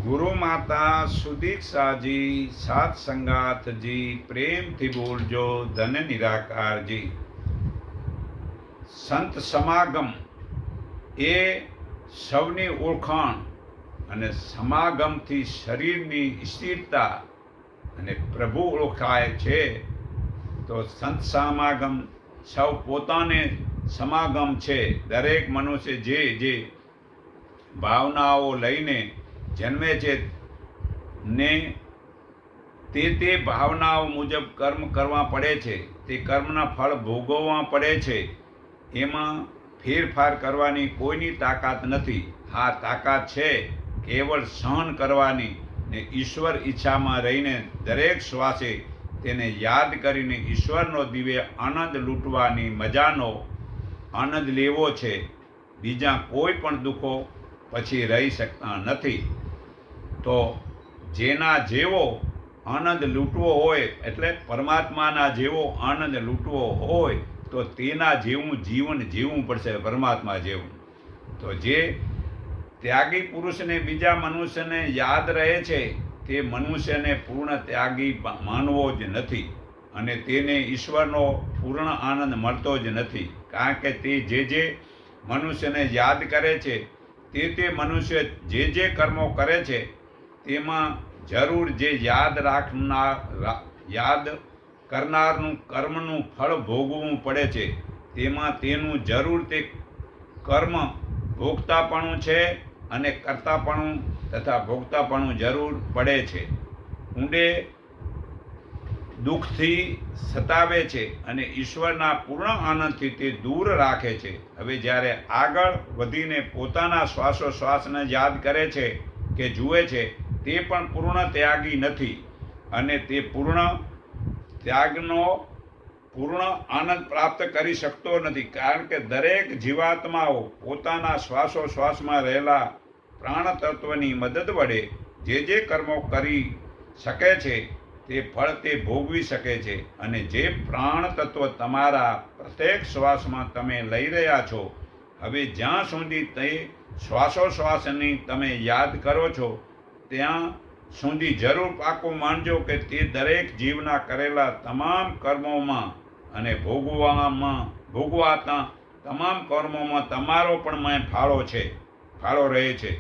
ગુરુ માતા સુદીક્ષાજી, સાત સંગાતજી, પ્રેમથી બોલજો ધન નિરાકારજી. સંત સમાગમ એ સૌની ઓળખાણ અને સમાગમથી શરીરની સ્થિરતા અને પ્રભુ ઓળખાય છે. તો સંત સમાગમ સૌ પોતાને સમાગમ છે. દરેક મનુષ્ય જે ભાવનાઓ લઈને જન્મે છે ને તે ભાવનાઓ મુજબ કર્મ કરવા પડે છે. તે કર્મના ફળ ભોગવવા પડે છે. એમાં ફેરફાર કરવાની કોઈની તાકાત નથી. હા, તાકાત છે કેવળ સહન કરવાની ને ઈશ્વર ઈચ્છામાં રહીને દરેક શ્વાસે તેને યાદ કરીને ઈશ્વરનો દિવ્ય આનંદ લૂંટવાની મજાનો આનંદ લેવો છે. બીજા કોઈ પણ દુઃખો પછી રહી શકતા નથી. તો જેના જેવો આનંદ લૂંટવો હોય, એટલે પરમાત્માના જેવો આનંદ લૂંટવો હોય તો તેના જેવું જીવન જીવવું પડશે, પરમાત્મા જેવું. તો જે ત્યાગી પુરુષને બીજા મનુષ્યને યાદ રહે છે તે મનુષ્યને પૂર્ણ ત્યાગી માનવો જ નથી અને તેને ઈશ્વરનો પૂર્ણ આનંદ મળતો જ નથી. કારણ કે તે જે મનુષ્યને યાદ કરે છે તે મનુષ્ય જે કર્મો કરે છે તેમાં જરૂર જે યાદ કરનારનું કર્મનું ફળ ભોગવવું પડે છે. તેમાં તેનું જરૂર તે કર્મ ભોગતાપણું છે અને કર્તાપણું તથા ભોગતાપણું જરૂર પડે છે. ઊંડે દુઃખથી સતાવે છે અને ઈશ્વરના પૂર્ણ આનંદથી તે દૂર રાખે છે. હવે જ્યારે આગળ વધીને પોતાના શ્વાસોશ્વાસને યાદ કરે છે કે જુએ છે, તે પણ પૂર્ણ ત્યાગી નથી અને તે પૂર્ણ ત્યાગનો પૂર્ણ આનંદ પ્રાપ્ત કરી શકતો નથી. કારણ કે દરેક જીવાત્માઓ પોતાના શ્વાસોશ્વાસમાં રહેલા પ્રાણ તત્વની મદદ વડે જે કર્મો કરી શકે છે તે ફળ તે ભોગવી શકે છે. અને જે પ્રાણ તત્વ તમારા પ્રત્યેક શ્વાસમાં તમે લઈ રહ્યા છો, હવે જ્યાં સુધી તે શ્વાસોશ્વાસની તમે યાદ કરો છો ત્યાં સુધી જરૂર પાકું માનજો કે તે દરેક જીવના કરેલા તમામ કર્મોમાં અને ભોગવાતા તમામ કર્મોમાં તમારો પણ ફાળો રહે છે.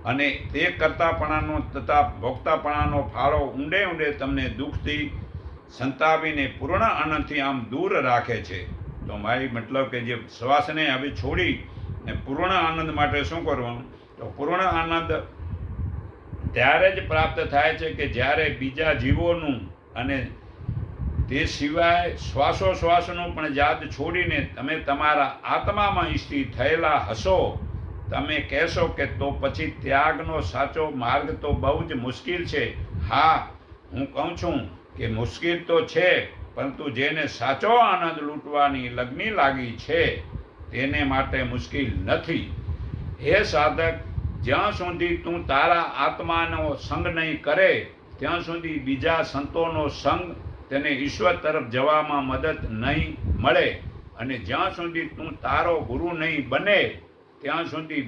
અને તે કર્તાપણાનો તથા ભોગતાપણાનો ફાળો ઊંડે તમને દુઃખથી સંતાવીને પૂર્ણ આનંદથી આમ દૂર રાખે છે. તો મારી મતલબ કે જે શ્વાસને હવે છોડી ને પૂર્ણ આનંદ માટે શું કરવાનું? તો પૂર્ણ આનંદ ત્યારે જ પ્રાપ્ત થાય છે કે જ્યારે બીજા જીવોનું અને તે સિવાય શ્વાસોશ્વાસનું પણ યાદ છોડીને તમે તમારા આત્મામાં સ્થિર થયેલા હશો. તમે કહેશો કે તો પછી ત્યાગનો સાચો માર્ગ તો બહુ જ મુશ્કેલ છે. હા, હું કહું છું કે મુશ્કેલ તો છે, પરંતુ જેને સાચો આનંદ લૂંટવાની લગ્ની લાગી છે તેને માટે મુશ્કેલ નથી. હે સાધક, જ્યાં સુધી તું તારા આત્માનો સંગ નહીં કરે ત્યાં સુધી બીજા સંતોનો સંગ તેને ઈશ્વર તરફ જવામાં મદદ નહીં મળે. અને જ્યાં સુધી તું તારો ગુરુ નહીં બને ત્યાં સુધી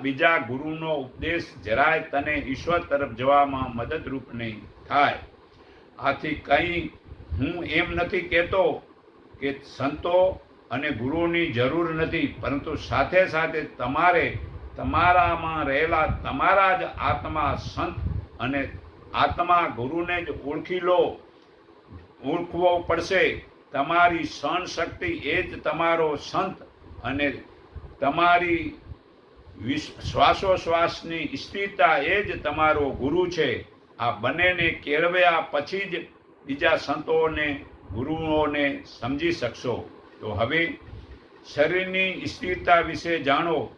બીજા ગુરુનો ઉપદેશ જરાય તને ઈશ્વર તરફ જવામાં મદદરૂપ નહીં થાય. આથી કંઈ હું એમ નથી કહેતો કે સંતો અને ગુરુની જરૂર નથી, પરંતુ સાથે સાથે તમારે તમારામાં રહેલા તમારા જ આત્મા સંત અને આત્મા ગુરુને જ ઓળખવો પડશે. તમારી સહન શક્તિ એ જ તમારો સંત અને તમારી શ્વાસોશ્વાસની સ્થિરતા એ જ તમારો ગુરુ છે. આ બંનેને કેળવ્યા પછી જ બીજા સંતોને ગુરુઓને સમજી શકશો. તો હવે શરીરની સ્થિરતા વિશે જાણો.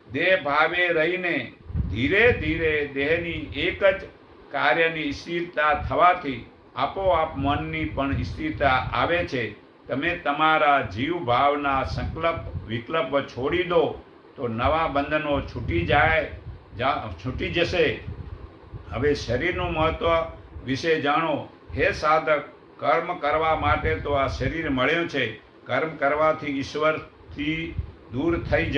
દેહ ભાવે રહીને ધીરે ધીરે દેહની એક જ કાર્યની સ્થિરતા થવાથી આપોઆપ મનની પણ સ્થિરતા આવે છે. તમે તમારા જીવ ભાવના સંકલ્પ વિકલ્પ છોડી દો તો નવા બંધનો છૂટી જશે. હવે શરીરનું મહત્વ વિશે જાણો. હે સાધક, કર્મ કરવા માટે તો આ શરીર મળ્યું છે. કર્મ કરવાથી ઈશ્વરથી દૂર થઈ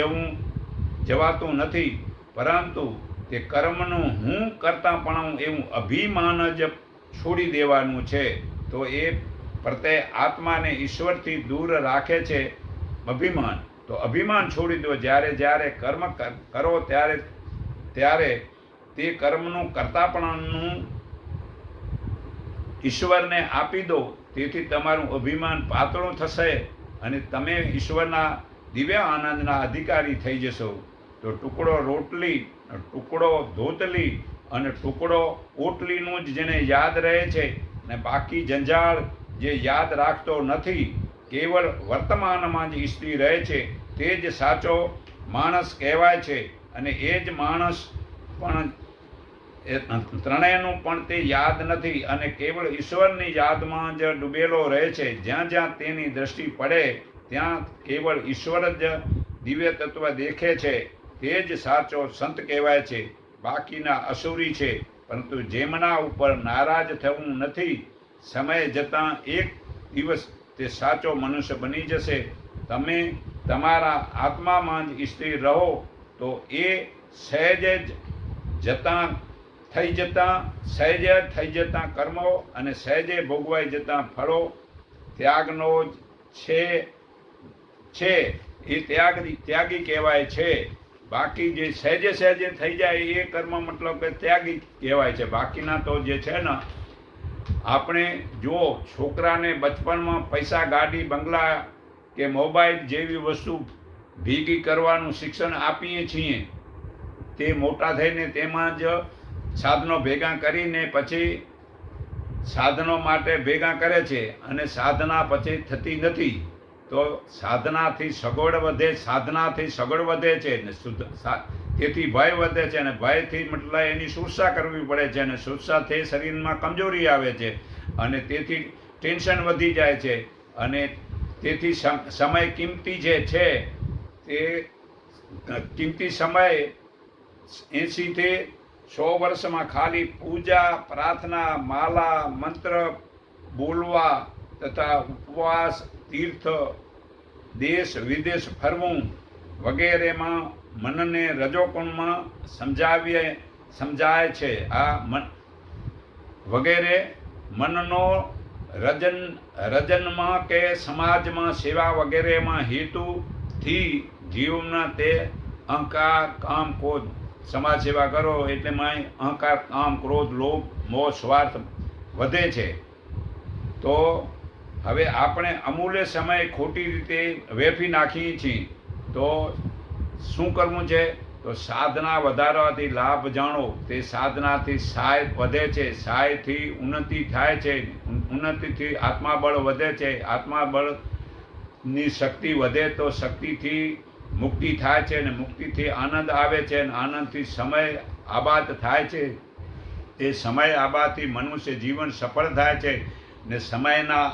જવાતું નથી, પરંતુ તે કર્મનું હું કરતાપણું એવું અભિમાન જ છોડી દેવાનું છે. તો એ પ્રત્યે આત્માને ઈશ્વરથી દૂર રાખે છે અભિમાન. તો અભિમાન છોડી દો. જ્યારે જ્યારે કર્મ કરો ત્યારે તે કર્મનું કરતાપણું ઈશ્વરને આપી દો. તેથી તમારું અભિમાન પાતળું થશે અને તમે ઈશ્વરના દિવ્ય આનંદના અધિકારી થઈ જશો. તો ટુકડો રોટલી, ટુકડો ધોતલી અને ટુકડો ઓટલીનું જ જેને યાદ રહે છે ને બાકી જંજાળ જે યાદ રાખતો નથી, કેવળ વર્તમાનમાં જ સ્થિર રહે છે, તે જ સાચો માણસ કહેવાય છે. અને એ જ માણસ પણ ત્રણેયનું પણ તે યાદ નથી અને કેવળ ઈશ્વરની યાદમાં જ ડૂબેલો રહે છે. જ્યાં જ્યાં તેની દ્રષ્ટિ પડે ત્યાં કેવળ ઈશ્વર જ દિવ્ય તત્વ દેખે છે. તે જ સાચો સંત કહેવાય છે. બાકીના અસુરી છે. પરંતુ જેમના ઉપર નારાજ થવું નથી, સમય જતાં એક દિવસ તે સાચો મનુષ્ય બની જશે. તમે તમારા આત્મામાં જ સ્થિર રહો તો એ સહેજ થઈ જતા કર્મો અને સહેજે ભોગવાઈ જતા ફળો ત્યાગનો જ છે. એ ત્યાગી કહેવાય છે. બાકી જે સહેજે થઈ જાય એ કર્મ મતલબ કે ત્યાગી કહેવાય છે. બાકીના તો જે છે ને, આપણે જો છોકરાને બચપણમાં પૈસા, ગાડી, બંગલા કે મોબાઈલ જેવી વસ્તુ ભેગી કરવાનું શિક્ષણ આપીએ છીએ, તે મોટા થઈને તેમાં જ સાધનો ભેગા કરીને પછી સાધનો માટે ભેગા કરે છે અને સાધના પછી થતી નથી. તો સાધનાથી સગવડ વધે છે ને તેથી ભય વધે છે અને ભયથી મતલબ એની સુરક્ષા કરવી પડે છે અને સુરક્ષાથી શરીરમાં કમજોરી આવે છે અને તેથી ટેન્શન વધી જાય છે. અને તેથી સમય કિંમતી જે છે તે કિંમતી સમય 80 થી 100 વર્ષમાં ખાલી પૂજા, પ્રાર્થના, માલા, મંત્ર બોલવા તથા ઉપવાસ, તીર્થ, દેશ વિદેશ ફરવું વગેરેમાં મનને રજોગુણમાં સમજાય છે. આ વગેરે મનનો રજનમાં કે સમાજમાં સેવા વગેરેમાં હેતુથી જીવના તે અહંકાર, કામ, ક્રોધ, સમાજ સેવા કરો એટલે અહંકાર, કામ, ક્રોધ, લોભ, મોહ, સ્વાર્થ વધે છે. તો હવે આપણે અમૂલ્ય સમય ખોટી રીતે વેફી નાખીએ છીએ. તો શું કરવું છે? તો સાધના વધારવાથી લાભ જાણો. તે સાધનાથી સાય વધે છે, સાયથી ઉન્નતિ થાય છે, ઉન્નતિથી આત્માબળ વધે છે, આત્માબળની શક્તિ વધે તો શક્તિથી મુક્તિ થાય છે અને મુક્તિથી આનંદ આવે છે અને આનંદથી સમય આબાદ થાય છે. તે સમય આબાદથી મનુષ્ય જીવન સફળ થાય છે ને સમયના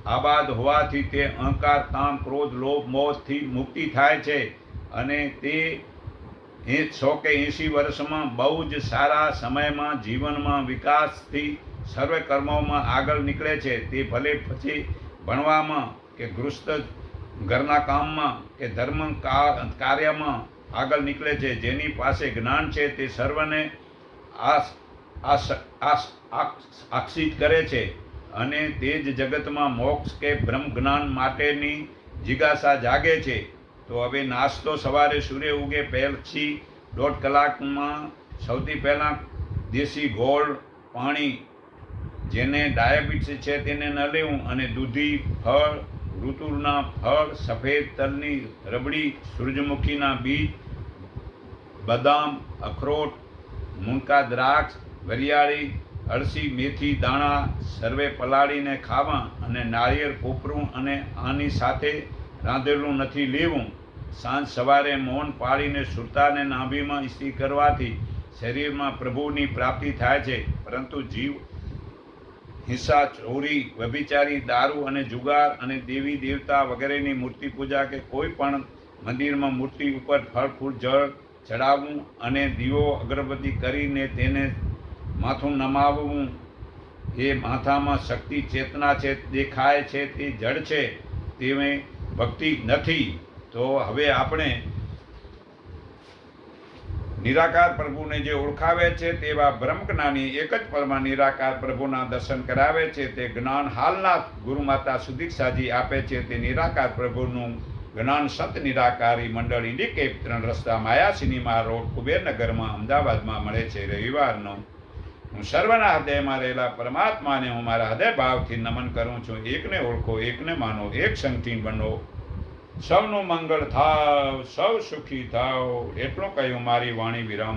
આબાદ હોવાથી તે અહંકાર, કામ, ક્રોધ, લોભ, મોહથી મુક્તિ થાય છે અને તે 100 કે 80 વર્ષમાં બહુ જ સારા સમયમાં જીવનમાં વિકાસથી સર્વ કર્મોમાં આગળ નીકળે છે. તે ભલે પછી ભણવામાં કે ગૃહસ્થ ઘરના કામમાં કે ધર્મ કાર્યમાં આગળ નીકળે છે. જેની પાસે જ્ઞાન છે તે સર્વને આકર્ષિત કરે છે અને તે જ જગતમાં મોક્ષ કે બ્રહ્મ જ્ઞાન માટેની જિજ્ઞાસા જાગે છે. તો હવે નાસ્તો સવારે સૂર્ય ઉગે પછી 1.5 કલાકમાં સૌથી પહેલાં દેશી ગોળ પાણી, જેને ડાયાબિટીસ છે તેને ન લેવું, અને દૂધી, ફળ, ઋતુના ફળ, સફેદ તલની રબડી, સૂરજમુખીના બીજ, બદામ, અખરોટ, મૂનકા દ્રાક્ષ, વરિયાળી, અળસી, મેથી દાણા સર્વે પલાળીને ખાવા અને નાળિયેર કોપરું અને આની સાથે રાંધેલું નથી લેવું. સાંજ સવારે મૌન પાળીને સુરતાને નાભીમાં ઇસ્ત્રી કરવાથી શરીરમાં પ્રભુની પ્રાપ્તિ થાય છે. પરંતુ જીવ હિંસા, ચોરી, વ્યભિચારી, દારૂ અને જુગાર અને દેવી દેવતા વગેરેની મૂર્તિ પૂજા કે કોઈ પણ મંદિરમાં મૂર્તિ ઉપર ફળ ફૂલ જળ ચડાવવું અને દીવો અગરબત્તી કરીને તેને માથું નમાવવું, એ માથામાં શક્તિ ચેતના છે દેખાય છે તે જડ છે, તે ભક્તિ નથી. તો હવે આપણે નિરાકાર પ્રભુને જે ઓળખાવે છે તેવા બ્રહ્મજ્ઞાની એક જ પળમાં નિરાકાર પ્રભુના દર્શન કરાવે છે. તે જ્ઞાન હાલના ગુરુમાતા સુદીક્ષાજી આપે છે. તે નિરાકાર પ્રભુનું જ્ઞાન સંત નિરાકારી મંડળ ઇન્ડિકેપ 3 રસ્તા માયા સિનેમા રોડ કુબેરનગરમાં અમદાવાદમાં મળે છે. રવિવારનો હું સર્વના હૃદયમાં રહેલા પરમાત્માને હું મારા હૃદય ભાવથી નમન કરું છું. એકને ઓળખો, એકને માનો, એક સંગઠન બનો, સૌનું મંગળ થાવ, સૌ સુખી થાવ. એટલું કહ્યું મારી વાણી વિરામ.